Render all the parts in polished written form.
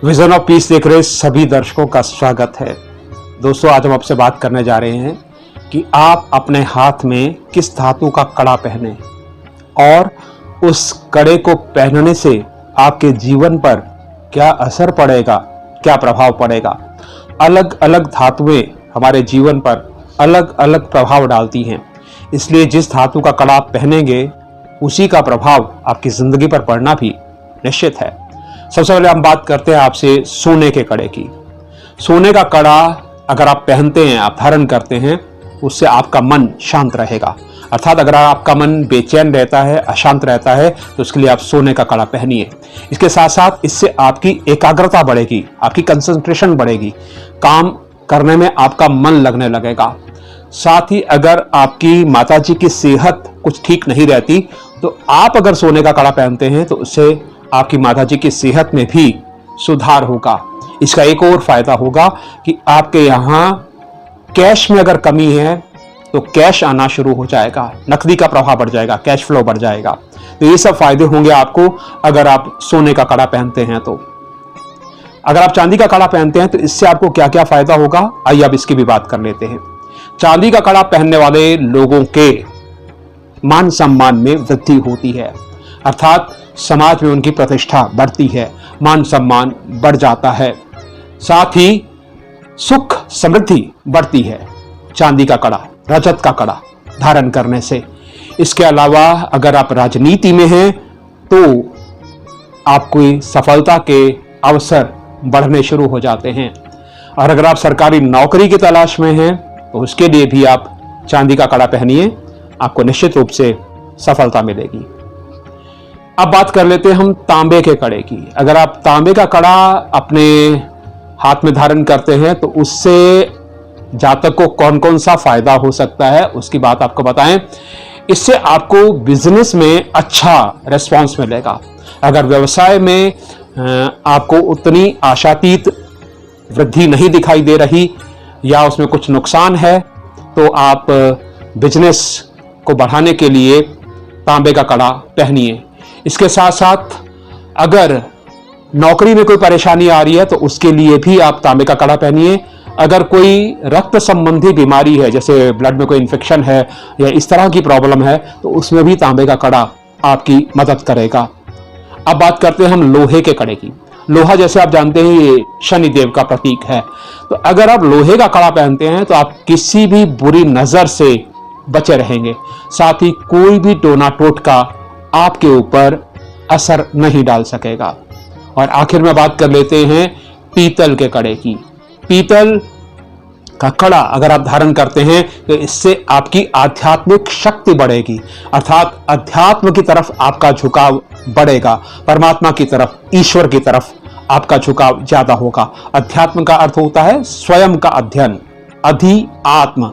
Vision of peace देख रहे सभी दर्शकों का स्वागत है। दोस्तों, आज हम आपसे बात करने जा रहे हैं कि आप अपने हाथ में किस धातु का कड़ा पहने और उस कड़े को पहनने से आपके जीवन पर क्या असर पड़ेगा, क्या प्रभाव पड़ेगा। अलग अलग धातुएं हमारे जीवन पर अलग अलग प्रभाव डालती हैं, इसलिए जिस धातु का कड़ा आप पहनेंगे उसी का प्रभाव आपकी जिंदगी पर पड़ना भी निश्चित है। सबसे पहले हम बात करते हैं आपसे सोने के कड़े की। सोने का कड़ा अगर आप पहनते हैं, आप धारण करते हैं, उससे आपका मन शांत रहेगा। अर्थात अगर आपका मन बेचैन रहता है, अशांत रहता है, तो उसके लिए आप सोने का कड़ा पहनिए। इसके साथ साथ इससे आपकी एकाग्रता बढ़ेगी, आपकी कंसंट्रेशन बढ़ेगी, काम करने में आपका मन लगने लगेगा। साथ ही अगर आपकी माताजी की सेहत कुछ ठीक नहीं रहती, तो आप अगर सोने का कड़ा पहनते हैं तो उससे आपकी माताजी की सेहत में भी सुधार होगा। इसका एक और फायदा होगा कि आपके यहाँ कैश में अगर कमी है तो कैश आना शुरू हो जाएगा, नकदी का प्रवाह बढ़ जाएगा, कैश फ्लो बढ़ जाएगा। तो ये सब फायदे होंगे आपको अगर आप सोने का कड़ा पहनते हैं। तो अगर आप चांदी का कड़ा पहनते हैं तो इससे आपको क्या क्या फायदा होगा, आइए अब इसकी भी बात कर लेते हैं। चांदी का कड़ा पहनने वाले लोगों के मान सम्मान में वृद्धि होती है, अर्थात समाज में उनकी प्रतिष्ठा बढ़ती है, मान सम्मान बढ़ जाता है, साथ ही सुख समृद्धि बढ़ती है चांदी का कड़ा, रजत का कड़ा धारण करने से। इसके अलावा अगर आप राजनीति में हैं तो आपकी सफलता के अवसर बढ़ने शुरू हो जाते हैं, और अगर आप सरकारी नौकरी की तलाश में हैं तो उसके लिए भी आप चांदी का कड़ा पहनिए, आपको निश्चित रूप से सफलता मिलेगी। अब बात कर लेते हैं हम तांबे के कड़े की। अगर आप तांबे का कड़ा अपने हाथ में धारण करते हैं तो उससे जातक को कौन कौन सा फायदा हो सकता है उसकी बात आपको बताएं। इससे आपको बिजनेस में अच्छा रिस्पांस मिलेगा। अगर व्यवसाय में आपको उतनी आशातीत वृद्धि नहीं दिखाई दे रही या उसमें कुछ नुकसान है, तो आप बिजनेस को बढ़ाने के लिए तांबे का कड़ा पहनिए। इसके साथ साथ अगर नौकरी में कोई परेशानी आ रही है तो उसके लिए भी आप तांबे का कड़ा पहनिए। अगर कोई रक्त संबंधी बीमारी है, जैसे ब्लड में कोई इन्फेक्शन है या इस तरह की प्रॉब्लम है, तो उसमें भी तांबे का कड़ा आपकी मदद करेगा। अब बात करते हैं हम लोहे के कड़े की। लोहा, जैसे आप जानते हैं, ये शनिदेव का प्रतीक है। तो अगर आप लोहे का कड़ा पहनते हैं तो आप किसी भी बुरी नजर से बचे रहेंगे, साथ ही कोई भी टोना टोटका आपके ऊपर असर नहीं डाल सकेगा। और आखिर में बात कर लेते हैं पीतल के कड़े की। पीतल का कड़ा अगर आप धारण करते हैं तो इससे आपकी आध्यात्मिक शक्ति बढ़ेगी, अर्थात अध्यात्म की तरफ आपका झुकाव बढ़ेगा, परमात्मा की तरफ, ईश्वर की तरफ आपका झुकाव ज्यादा होगा। अध्यात्म का अर्थ होता है स्वयं का अध्ययन, अधि आत्म,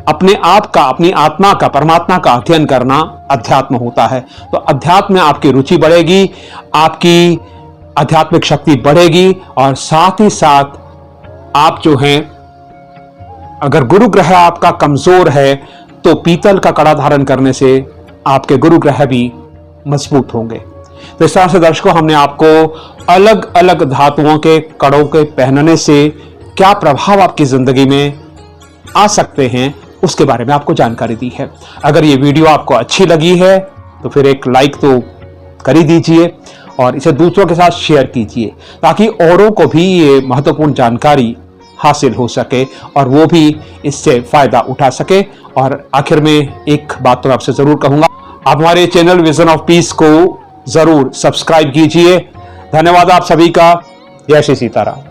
अपने आप का, अपनी आत्मा का, परमात्मा का अध्ययन करना अध्यात्म होता है। तो अध्यात्म में आपकी रुचि बढ़ेगी, आपकी आध्यात्मिक शक्ति बढ़ेगी, और साथ ही साथ आप जो हैं, अगर गुरु ग्रह आपका कमजोर है तो पीतल का कड़ा धारण करने से आपके गुरु ग्रह भी मजबूत होंगे। तो इस तरह से दर्शकों, हमने आपको अलग अलग धातुओं के कड़ों के पहनने से क्या प्रभाव आपकी जिंदगी में आ सकते हैं उसके बारे में आपको जानकारी दी है। अगर ये वीडियो आपको अच्छी लगी है तो फिर एक लाइक तो कर ही दीजिए और इसे दूसरों के साथ शेयर कीजिए, ताकि औरों को भी ये महत्वपूर्ण जानकारी हासिल हो सके और वो भी इससे फायदा उठा सके। और आखिर में एक बात तो मैं आपसे जरूर कहूंगा, आप हमारे चैनल विजन ऑफ पीस को जरूर सब्सक्राइब कीजिए। धन्यवाद आप सभी का। जय श्री सीताराम।